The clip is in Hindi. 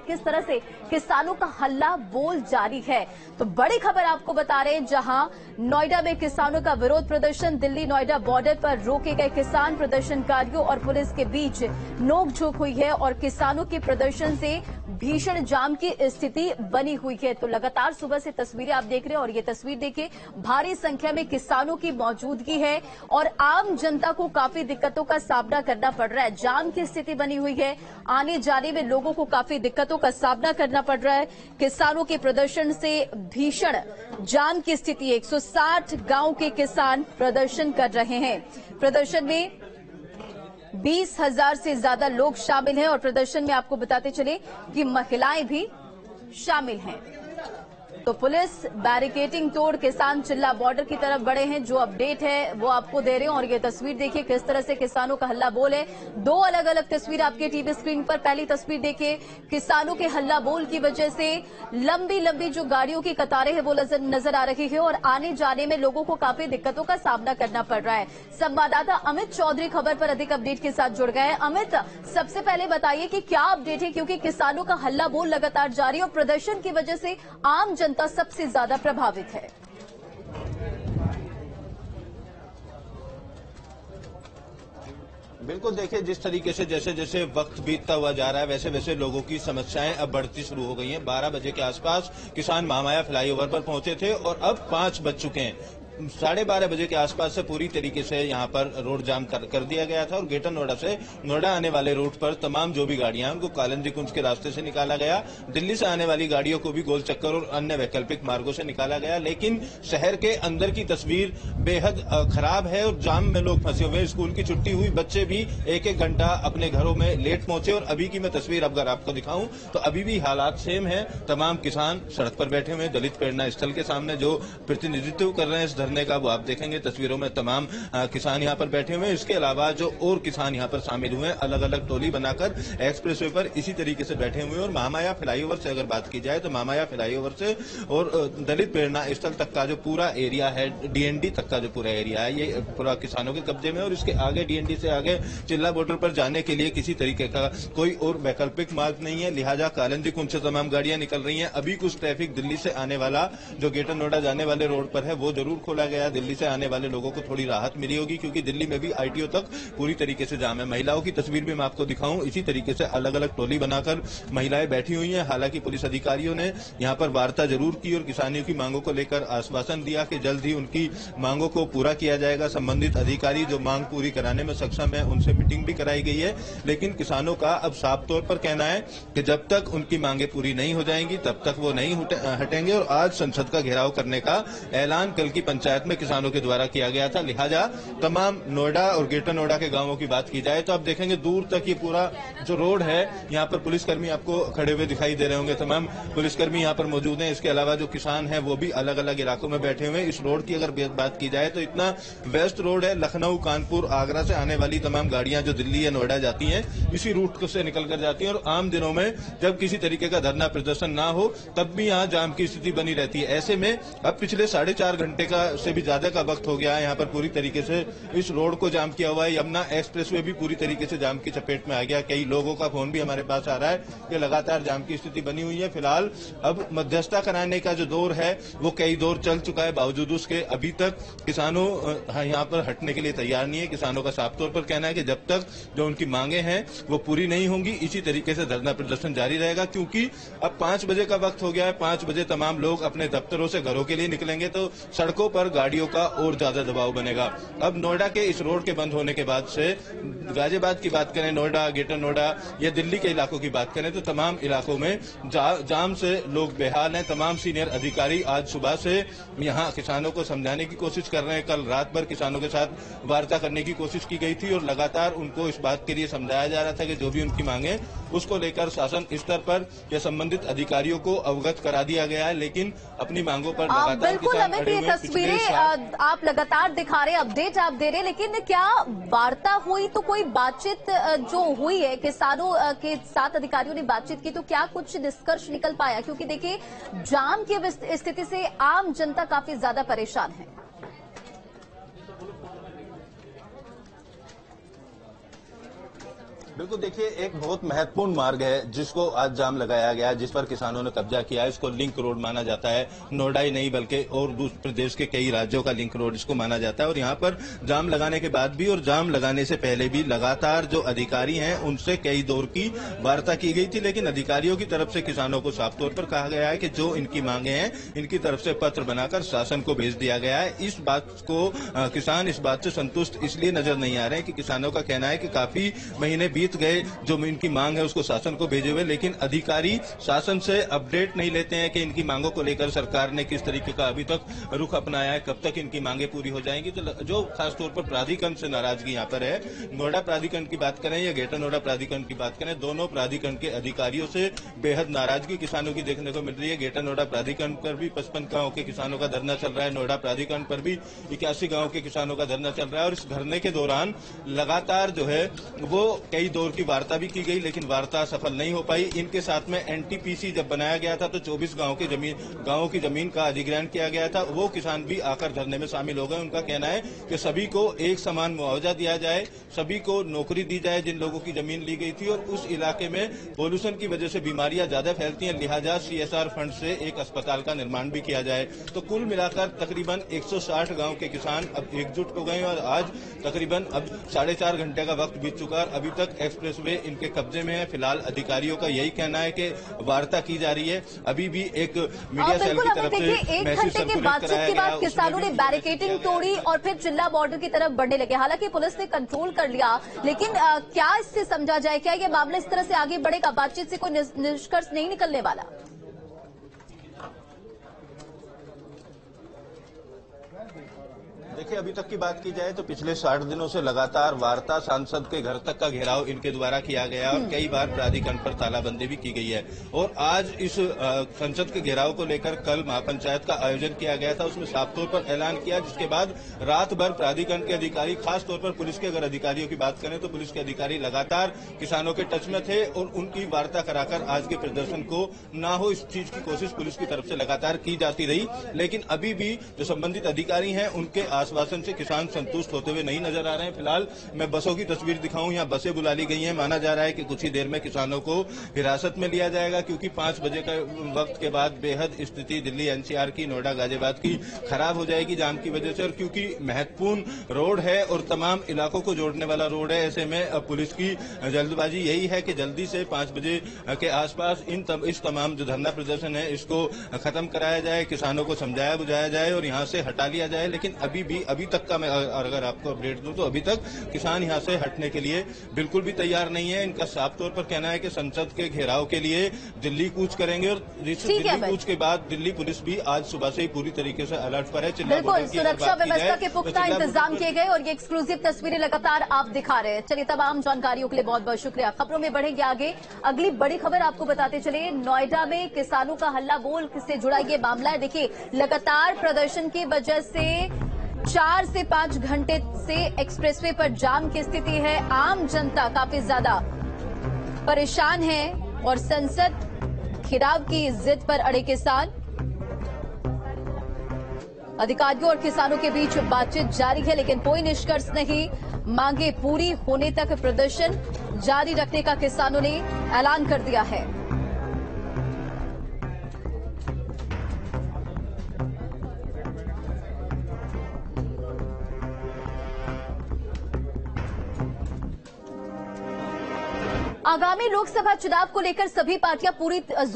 किस तरह से किसानों का हल्ला बोल जारी है। तो बड़ी खबर आपको बता रहे हैं, जहां नोएडा में किसानों का विरोध प्रदर्शन, दिल्ली नोएडा बॉर्डर पर रोके गए किसान प्रदर्शनकारियों और पुलिस के बीच नोकझोंक हुई है और किसानों के प्रदर्शन से भीषण जाम की स्थिति बनी हुई है। तो लगातार सुबह से तस्वीरें आप देख रहे हैं और ये तस्वीर देखिए, भारी संख्या में किसानों की मौजूदगी है और आम जनता को काफी दिक्कतों का सामना करना पड़ रहा है। जाम की स्थिति बनी हुई है, आने जाने में लोगों को काफी दिक्कतों का सामना करना पड़ रहा है। किसानों के प्रदर्शन से भीषण जाम की स्थिति है। 160 गांव के किसान प्रदर्शन कर रहे हैं। प्रदर्शन में 20,000 से ज्यादा लोग शामिल हैं और प्रदर्शन में आपको बताते चले कि महिलाएं भी शामिल हैं। तो पुलिस बैरिकेडिंग तोड़ किसान चिल्ला बॉर्डर की तरफ बढ़े हैं। जो अपडेट है वो आपको दे रहे हैं और ये तस्वीर देखिए किस तरह से किसानों का हल्ला बोल है। दो अलग अलग तस्वीर आपके टीवी स्क्रीन पर। पहली तस्वीर देखिए, किसानों के हल्ला बोल की वजह से लंबी लंबी जो गाड़ियों की कतारें हैं वो नजर आ रही है और आने जाने में लोगों को काफी दिक्कतों का सामना करना पड़ रहा है। संवाददाता अमित चौधरी खबर पर अधिक अपडेट के साथ जुड़ गए हैं। अमित, सबसे पहले बताइए कि क्या अपडेट है, क्योंकि किसानों का हल्ला बोल लगातार जारी और प्रदर्शन की वजह से आम जनता सबसे ज्यादा प्रभावित है। बिल्कुल, देखिए जिस तरीके से जैसे जैसे वक्त बीतता हुआ जा रहा है वैसे वैसे लोगों की समस्याएं अब बढ़ती शुरू हो गई हैं। 12 बजे के आसपास किसान महामाया फ्लाईओवर पर पहुंचे थे और अब 5 बज चुके हैं। 12:30 बजे के आसपास से पूरी तरीके से यहां पर रोड जाम कर दिया गया था और ग्रेटर नोएडा से नोएडा आने वाले रूट पर तमाम जो भी गाड़ियां हैं उनको कालिंदी कुंज के रास्ते से निकाला गया। दिल्ली से आने वाली गाड़ियों को भी गोल चक्कर और अन्य वैकल्पिक मार्गों से निकाला गया। लेकिन शहर के अंदर की तस्वीर बेहद खराब है और जाम में लोग फंसे हुए। स्कूल की छुट्टी हुई, बच्चे भी एक एक घंटा अपने घरों में लेट पहुंचे और अभी की मैं तस्वीर अगर आपको दिखाऊं तो अभी भी हालात सेम है। तमाम किसान सड़क पर बैठे हुए, दलित प्रेरणा स्थल के सामने जो प्रतिनिधित्व कर रहे हैं इस धरने का वो आप देखेंगे तस्वीरों में। तमाम किसान यहां पर बैठे हुए हैं। इसके अलावा जो और किसान यहां पर शामिल हुए हैं अलग अलग टोली बनाकर एक्सप्रेसवे पर इसी तरीके से बैठे हुए हैं। और महामाया फ्लाईओवर से अगर बात की जाए तो महामाया फ्लाईओवर से और दलित प्रेरणा स्थल तक का जो पूरा एरिया है, डीएनडी तक का जो पूरा एरिया है, ये पूरा किसानों के कब्जे में। और इसके आगे डीएनडी से आगे चिल्ला बॉर्डर पर जाने के लिए किसी तरीके का कोई और वैकल्पिक मार्ग नहीं है, लिहाजा कालिंदी कुंज से तमाम गाड़ियां निकल रही हैं। अभी कुछ ट्रैफिक दिल्ली से आने वाला जो ग्रेटर नोएडा जाने वाले रोड पर है वो जरूर खोला गया। दिल्ली से आने वाले लोगों को थोड़ी राहत मिली होगी क्योंकि दिल्ली में भी आईटीओ तक पूरी तरीके से जाम है। महिलाओं की तस्वीर भी मैं आपको दिखाऊं, इसी तरीके से अलग अलग टोली बनाकर महिलाएं बैठी हुई हैं। हालांकि पुलिस अधिकारियों ने यहां पर वार्ता जरूर की और किसानियों की मांगों को लेकर आश्वासन दिया कि जल्द ही उनकी मांगों को पूरा किया जाएगा। संबंधित अधिकारी जो मांग पूरी कराने में सक्षम है उनसे मीटिंग भी कराई गई है। लेकिन किसानों का अब साफ तौर पर कहना है कि जब तक उनकी मांगे पूरी नहीं हो जाएंगी तब तक वो नहीं हटेंगे। और आज संसद का घेराव करने का ऐलान कल की पंचायत में किसानों के द्वारा किया गया था। लिहाजा तमाम नोएडा और ग्रेटर नोएडा के गांवों की बात की जाए तो आप देखेंगे दूर तक ये पूरा जो रोड है, यहाँ पर पुलिसकर्मी आपको खड़े हुए दिखाई दे रहे होंगे। तमाम पुलिसकर्मी यहाँ पर मौजूद हैं। इसके अलावा जो किसान हैं वो भी अलग अलग इलाकों में बैठे हुए हैं। इस रोड की अगर बात की जाए तो इतना वेस्ट रोड है, लखनऊ, कानपुर, आगरा से आने वाली तमाम गाड़ियां जो दिल्ली या नोएडा जाती हैं इसी रूट से निकल कर जाती हैं। और आम दिनों में जब किसी तरीके का धरना प्रदर्शन ना हो तब भी यहाँ जाम की स्थिति बनी रहती है। ऐसे में अब पिछले 4.5 घंटे का से भी ज्यादा का वक्त हो गया है। यहाँ पर पूरी तरीके से इस रोड को जाम किया हुआ है। यमुना एक्सप्रेसवे भी पूरी तरीके से जाम की चपेट में आ गया। कई लोगों का फोन भी हमारे पास आ रहा है कि लगातार जाम की स्थिति बनी हुई है। फिलहाल अब मध्यस्थता कराने का जो दौर है वो कई दौर चल चुका है, बावजूद उसके अभी तक किसानों यहाँ पर हटने के लिए तैयार नहीं है। किसानों का साफ तौर पर कहना है कि जब तक जो उनकी मांगे हैं वो पूरी नहीं होंगी इसी तरीके से धरना प्रदर्शन जारी रहेगा। क्योंकि अब 5 बजे का वक्त हो गया है। 5 बजे तमाम लोग अपने दफ्तरों से घरों के लिए निकलेंगे तो सड़कों पर गाड़ियों का और ज्यादा दबाव बनेगा। अब नोएडा के इस रोड के बंद होने के बाद से गाजियाबाद की बात करें, नोएडा, ग्रेटर नोएडा या दिल्ली के इलाकों की बात करें तो तमाम इलाकों में जाम से लोग बेहाल हैं। तमाम सीनियर अधिकारी आज सुबह से यहाँ किसानों को समझाने की कोशिश कर रहे हैं। कल रात भर किसानों के साथ वार्ता करने की कोशिश की गई थी और लगातार उनको इस बात के लिए समझाया जा रहा था कि जो भी उनकी मांगे उसको लेकर शासन स्तर पर या संबंधित अधिकारियों को अवगत करा दिया गया है। लेकिन अपनी मांगों पर लगातार बिल्कुल अमित, ये तस्वीरें आप लगातार दिखा रहे, अपडेट आप दे रहे, लेकिन क्या वार्ता हुई तो कोई बातचीत जो हुई है किसानों के साथ अधिकारियों ने बातचीत की तो क्या कुछ निष्कर्ष निकल पाया? क्योंकि देखिए जाम की स्थिति से आम जनता काफी ज्यादा परेशान है। बिल्कुल, देखिए एक बहुत महत्वपूर्ण मार्ग है जिसको आज जाम लगाया गया है, जिस पर किसानों ने कब्जा किया है। इसको लिंक रोड माना जाता है। नोएडा ही नहीं बल्कि और दूसरे प्रदेश के कई राज्यों का लिंक रोड इसको माना जाता है। और यहाँ पर जाम लगाने के बाद भी और जाम लगाने से पहले भी लगातार जो अधिकारी हैं उनसे कई दौर की वार्ता की गई थी, लेकिन अधिकारियों की तरफ से किसानों को साफ तौर पर कहा गया है कि जो इनकी मांगे हैं इनकी तरफ से पत्र बनाकर शासन को भेज दिया गया है। इस बात को किसान इस बात से संतुष्ट इसलिए नजर नहीं आ रहे हैं कि किसानों का कहना है कि काफी महीने बीत गए जो इनकी मांग है उसको शासन को भेजे हुए, लेकिन अधिकारी शासन से अपडेट नहीं लेते हैं कि इनकी मांगों को लेकर सरकार ने किस तरीके का अभी तक रुख अपनाया है, कब तक इनकी मांगे पूरी हो जाएंगी। तो जो खासतौर पर प्राधिकरण से नाराजगी यहाँ पर है, नोएडा प्राधिकरण की बात करें या ग्रेटर नोएडा प्राधिकरण की बात करें, दोनों प्राधिकरण के अधिकारियों से बेहद नाराजगी किसानों की देखने को मिल रही है। ग्रेटर नोएडा प्राधिकरण पर भी 55 गांव के किसानों का धरना चल रहा है, नोएडा प्राधिकरण पर भी 81 गांव के किसानों का धरना चल रहा है। और इस धरने के दौरान लगातार जो है वो कई दौर की वार्ता भी की गई, लेकिन वार्ता सफल नहीं हो पाई। इनके साथ में एनटीपीसी जब बनाया गया था तो 24 गांवों की जमीन का अधिग्रहण किया गया था। वो किसान भी आकर धरने में शामिल हो गए। उनका कहना है कि सभी को एक समान मुआवजा दिया जाए, सभी को नौकरी दी जाए जिन लोगों की जमीन ली गई थी, और उस इलाके में पोल्यूशन की वजह से बीमारियां ज्यादा फैलती हैं, लिहाजा सीएसआर फंड से एक अस्पताल का निर्माण भी किया जाए। तो कुल मिलाकर तकरीबन 160 गांव के किसान अब एकजुट हो गए और आज तकरीबन अब 4.5 घंटे का वक्त बीत चुका है। अभी तक एक्सप्रेसवे इनके कब्जे में है। फिलहाल अधिकारियों का यही कहना है कि वार्ता की जा रही है। अभी भी एक मीडिया सेल की तरफ से एक घंटे के बातचीत के बाद किसानों ने बैरिकेडिंग तोड़ी और फिर चिल्ला बॉर्डर की तरफ बढ़ने लगे। हालांकि पुलिस ने कंट्रोल कर लिया, लेकिन क्या इससे समझा जाए, क्या ये मामला इस तरह से आगे बढ़ेगा? बातचीत से कोई निष्कर्ष नहीं निकलने वाला। देखिए, अभी तक की बात की जाए तो पिछले 60 दिनों से लगातार वार्ता, सांसद के घर तक का घेराव इनके द्वारा किया गया और कई बार प्राधिकरण पर तालाबंदी भी की गई है। और आज इस संसद के घेराव को लेकर कल महापंचायत का आयोजन किया गया था, उसमें साफ तौर पर ऐलान किया, जिसके बाद रात भर प्राधिकरण के अधिकारी, खासतौर पर पुलिस के अगर अधिकारियों की बात करें तो पुलिस के अधिकारी लगातार किसानों के टच में थे और उनकी वार्ता कराकर आज के प्रदर्शन को ना हो इस चीज की कोशिश पुलिस की तरफ से लगातार की जाती रही। लेकिन अभी भी जो संबंधित अधिकारी हैं उनके आश्वासन से किसान संतुष्ट होते हुए नहीं नजर आ रहे हैं। फिलहाल मैं बसों की तस्वीर दिखाऊं, यहाँ बसें बुला ली गई हैं। माना जा रहा है कि कुछ ही देर में किसानों को हिरासत में लिया जाएगा, क्योंकि 5 बजे का वक्त के बाद बेहद स्थिति दिल्ली एनसीआर की, नोएडा गाजियाबाद की खराब हो जाएगी जाम की वजह से। और क्योंकि महत्वपूर्ण रोड है और तमाम इलाकों को जोड़ने वाला रोड है, ऐसे में पुलिस की जल्दबाजी यही है कि जल्दी से 5 बजे के आसपास इस तमाम जो धरना प्रदर्शन है इसको खत्म कराया जाए, किसानों को समझाया बुझाया जाए और यहाँ से हटा लिया जाए। लेकिन अभी तक का मैं अगर आपको अपडेट दूं तो अभी तक किसान यहां से हटने के लिए बिल्कुल भी तैयार नहीं है। इनका साफ तौर पर कहना है कि संसद के घेराव के लिए दिल्ली कूच करेंगे और दिल्ली कूच के बाद दिल्ली पुलिस भी आज सुबह से ही पूरी तरीके से अलर्ट पर है। बिल्कुल, सुरक्षा व्यवस्था के पुख्ता इंतजाम किए गए और ये एक्सक्लूसिव तस्वीरें लगातार आप दिखा रहे हैं। चलिए, तमाम जानकारियों के लिए बहुत बहुत शुक्रिया। खबरों में बढ़ेंगे आगे। अगली बड़ी खबर आपको बताते चले, नोएडा में किसानों का हल्ला बोल से जुड़ा ये मामला है। देखिए, लगातार प्रदर्शन की वजह से 4 से 5 घंटे से एक्सप्रेसवे पर जाम की स्थिति है। आम जनता काफी ज्यादा परेशान है और संसद घेराव की जिद पर अड़े किसान। अधिकारियों और किसानों के बीच बातचीत जारी है, लेकिन कोई निष्कर्ष नहीं। मांगे पूरी होने तक प्रदर्शन जारी रखने का किसानों ने ऐलान कर दिया है। आगामी लोकसभा चुनाव को लेकर सभी पार्टियां पूरी जोर